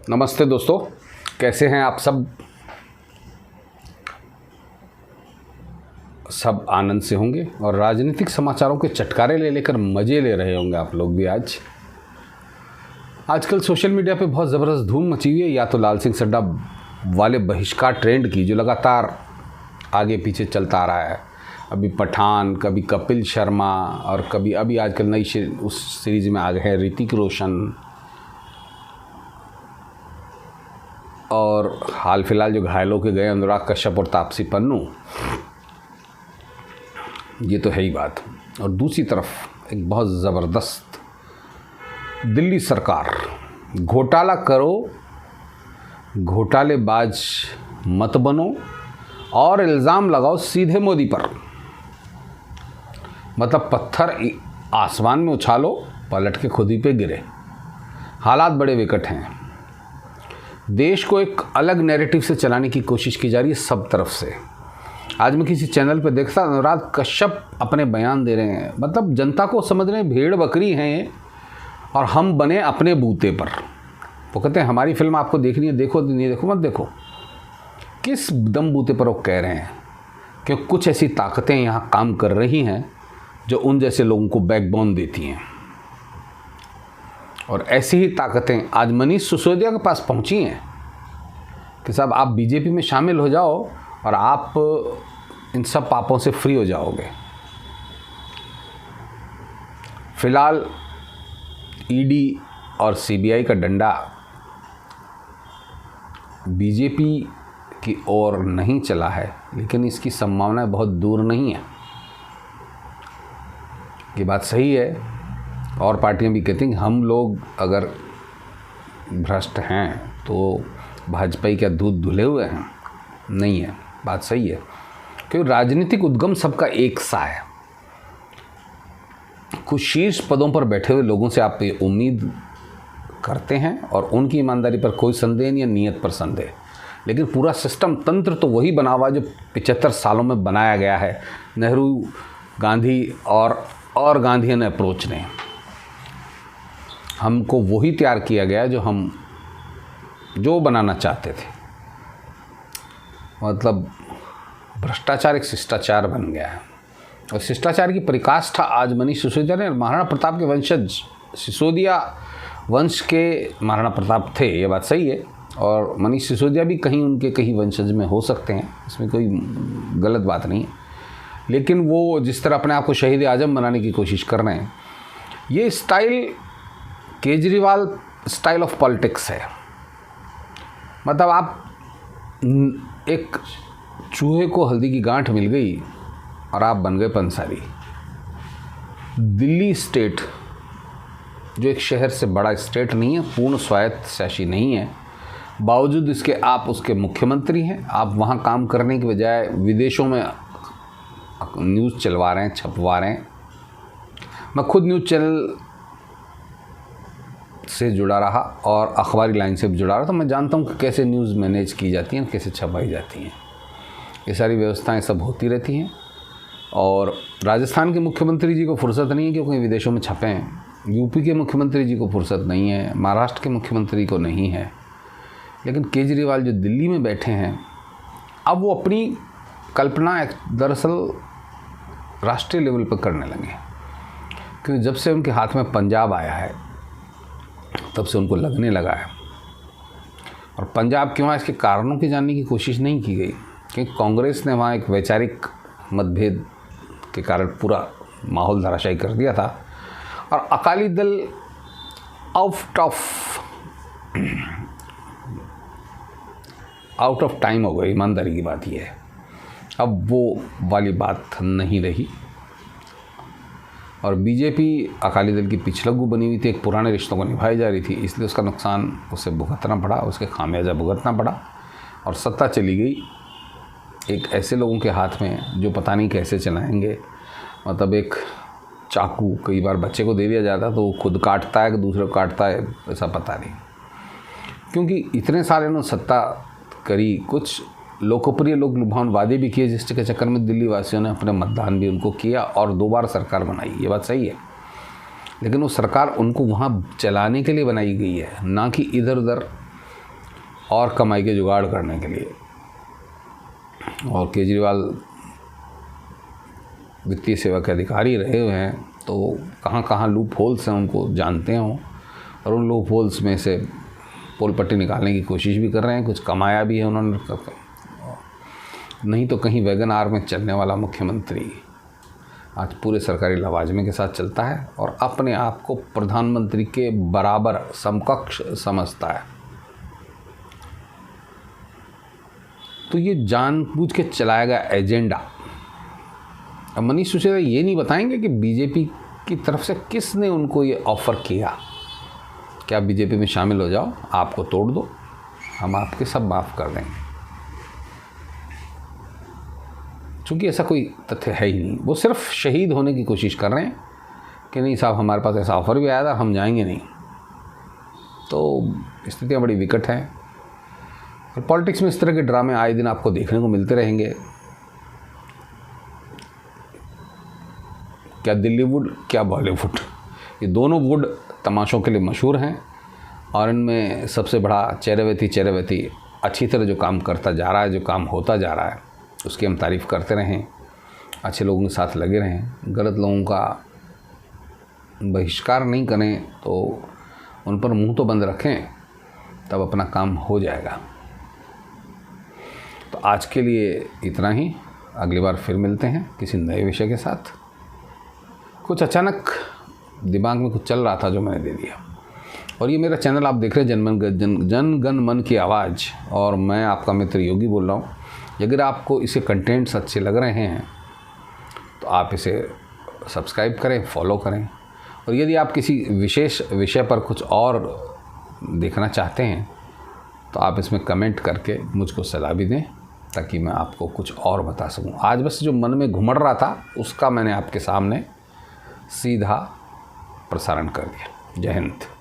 नमस्ते दोस्तों, कैसे हैं आप सब आनंद से होंगे और राजनीतिक समाचारों के चटकारे ले लेकर मज़े ले रहे होंगे आप लोग भी। आजकल सोशल मीडिया पे बहुत ज़बरदस्त धूम मची हुई है, या तो लाल सिंह चड्ढा वाले बहिष्कार ट्रेंड की, जो लगातार आगे पीछे चलता आ रहा है। अभी पठान, कभी कपिल शर्मा और कभी अभी आजकल नई उस सीरीज़ में आ गए हैं ऋतिक रोशन, और हाल फिलहाल जो घायलों के गए अनुराग कश्यप और तापसी पन्नू। ये तो है ही बात। और दूसरी तरफ एक बहुत ज़बरदस्त दिल्ली सरकार, घोटाला करो, घोटालेबाज मत बनो और इल्ज़ाम लगाओ सीधे मोदी पर। मतलब पत्थर आसमान में उछालो, पलट के खुद ही पे गिरे। हालात बड़े विकट हैं। देश को एक अलग नैरेटिव से चलाने की कोशिश की जा रही है सब तरफ से। आज मैं किसी चैनल पर देखता, अनुराग कश्यप अपने बयान दे रहे हैं, मतलब जनता को समझ रहे हैं भेड़ बकरी हैं और हम बने अपने बूते पर। वो कहते हैं हमारी फिल्म आपको देखनी है, देखो, नहीं देखो मत देखो। किस दम बूते पर वो कह रहे हैं? कि कुछ ऐसी ताकतें यहाँ काम कर रही हैं जो उन जैसे लोगों को बैकबोन देती हैं, और ऐसी ही ताकतें आज मनीष सिसोदिया के पास पहुंची हैं कि साहब आप बीजेपी में शामिल हो जाओ और आप इन सब पापों से फ्री हो जाओगे। फिलहाल ईडी और सीबीआई का डंडा बीजेपी की ओर नहीं चला है, लेकिन इसकी संभावना बहुत दूर नहीं है। ये बात सही है। और पार्टियां भी कहती हैं हम लोग अगर भ्रष्ट हैं तो भाजपा क्या दूध धुले हुए हैं? नहीं है। बात सही है, क्योंकि राजनीतिक उद्गम सबका एक सा है। कुछ शीर्ष पदों पर बैठे हुए लोगों से आप ये उम्मीद करते हैं और उनकी ईमानदारी पर कोई संदेह नहीं है, नीयत पर संदेह। लेकिन पूरा सिस्टम, तंत्र तो वही बना हुआ जो 75 सालों में बनाया गया है नेहरू, गांधी और गांधीयन अप्रोच ने। हमको वही तैयार किया गया जो हम बनाना चाहते थे। मतलब भ्रष्टाचार एक शिष्टाचार बन गया है, और शिष्टाचार की परिकाष्ठा आज मनीष सिसोदिया ने, महाराणा प्रताप के वंशज, सिसोदिया वंश के महाराणा प्रताप थे, ये बात सही है। और मनीष सिसोदिया भी कहीं वंशज में हो सकते हैं, इसमें कोई गलत बात नहीं है। लेकिन वो जिस तरह अपने आप को शहीद आजम बनाने की कोशिश कर रहे हैं, ये style Kejriwal style of politics है। मतलब आप एक चूहे को हल्दी की गांठ मिल गई और आप बन गए पंसारी। दिल्ली स्टेट जो एक शहर से बड़ा स्टेट नहीं है, पूर्ण स्वायत्त शासी नहीं है, बावजूद इसके आप उसके मुख्यमंत्री हैं। आप वहाँ काम करने की बजाय विदेशों में न्यूज़ चलवा रहे हैं, छपवा रहे हैं। मैं खुद न्यूज़ चैनल से जुड़ा रहा और अखबारी लाइन से भी जुड़ा रहा, तो मैं जानता हूँ कि कैसे न्यूज़ मैनेज की जाती हैं, कैसे छपाई जाती हैं। ये सारी व्यवस्थाएं सब होती रहती हैं। और राजस्थान के मुख्यमंत्री जी को फुर्सत नहीं है क्योंकि विदेशों में छपे हैं। यूपी के मुख्यमंत्री जी को फुर्सत नहीं है, महाराष्ट्र के मुख्यमंत्री को नहीं है। लेकिन केजरीवाल जो दिल्ली में बैठे हैं, अब वो अपनी कल्पना दरअसल राष्ट्रीय लेवल पर करने लगे। क्योंकि जब से उनके हाथ में पंजाब आया है, तब से उनको लगने लगा है। और पंजाब क्यों है, इसके कारणों की जानने की कोशिश नहीं की गई, क्योंकि कांग्रेस ने वहाँ एक वैचारिक मतभेद के कारण पूरा माहौल धराशायी कर दिया था। और Akali Dal out of time हो गई। ईमानदारी की बात यह है, अब वो वाली बात नहीं रही। और बीजेपी अकाली दल की पिछलग्गू बनी हुई थी, एक पुराने रिश्तों को निभाई जा रही थी, इसलिए उसका नुकसान उसे भुगतना पड़ा, उसके खामियाजा भुगतना पड़ा। और सत्ता चली गई एक ऐसे लोगों के हाथ में जो पता नहीं कैसे चलाएंगे। मतलब एक चाकू कई बार बच्चे को दे दिया जाता तो वो खुद काटता है कि दूसरे को काटता है, ऐसा पता नहीं। क्योंकि इतने सारे उन्होंने सत्ता करी, कुछ लोकप्रिय लोग लुभावन वादे भी किए, जिसके चक्कर में दिल्ली वासियों ने अपने मतदान भी उनको किया और 2 बार सरकार बनाई। ये बात सही है। लेकिन वो सरकार उनको वहाँ चलाने के लिए बनाई गई है, ना कि इधर उधर और कमाई के जुगाड़ करने के लिए। और केजरीवाल वित्तीय सेवा के अधिकारी रहे हुए हैं, तो कहाँ कहाँ लूप होल्स हैं उनको जानते हों, और उन लूप होल्स में से पोल पट्टी निकालने की कोशिश भी कर रहे हैं। कुछ कमाया भी है उन्होंने, नहीं तो कहीं वैगन आर में चलने वाला मुख्यमंत्री आज पूरे सरकारी लवाजमे के साथ चलता है और अपने आप को प्रधानमंत्री के बराबर समकक्ष समझता है। तो ये जानबूझ के चलाया गया एजेंडा। अब मनीष सिसोदिया ये नहीं बताएंगे कि बीजेपी की तरफ से किसने उनको ये ऑफ़र किया कि आप बीजेपी में शामिल हो जाओ, आपको तोड़ दो, हम आपके सब माफ़ कर देंगे। चूँकि ऐसा कोई तथ्य है ही नहीं, वो सिर्फ शहीद होने की कोशिश कर रहे हैं कि नहीं साहब हमारे पास ऐसा ऑफ़र भी आया था, हम जाएंगे नहीं। तो स्थितियाँ बड़ी विकट हैं और पॉलिटिक्स में इस तरह के ड्रामे आए दिन आपको देखने को मिलते रहेंगे। क्या दिल्ली वुड, क्या बॉलीवुड, ये दोनों वुड तमाशों के लिए मशहूर हैं और इनमें सबसे बड़ा चेहरेवती अच्छी तरह जो काम करता जा रहा है, जो काम होता जा रहा है, उसकी हम तारीफ़ करते रहें, अच्छे लोगों के साथ लगे रहें, गलत लोगों का बहिष्कार नहीं करें, तो उन पर मुंह तो बंद रखें, तब अपना काम हो जाएगा। तो आज के लिए इतना ही, अगली बार फिर मिलते हैं किसी नए विषय के साथ। कुछ अचानक दिमाग में कुछ चल रहा था जो मैंने दे दिया। और ये मेरा चैनल आप देख रहे हैं जन गण मन की आवाज़, और मैं आपका मित्र योगी बोल रहा हूँ। अगर आपको इसे कंटेंट्स अच्छे लग रहे हैं तो आप इसे सब्सक्राइब करें, फॉलो करें, और यदि आप किसी विशेष विषय पर कुछ और देखना चाहते हैं तो आप इसमें कमेंट करके मुझको सलाह भी दें ताकि मैं आपको कुछ और बता सकूं। आज बस जो मन में घुमड़ रहा था उसका मैंने आपके सामने सीधा प्रसारण कर दिया। जय हिंद।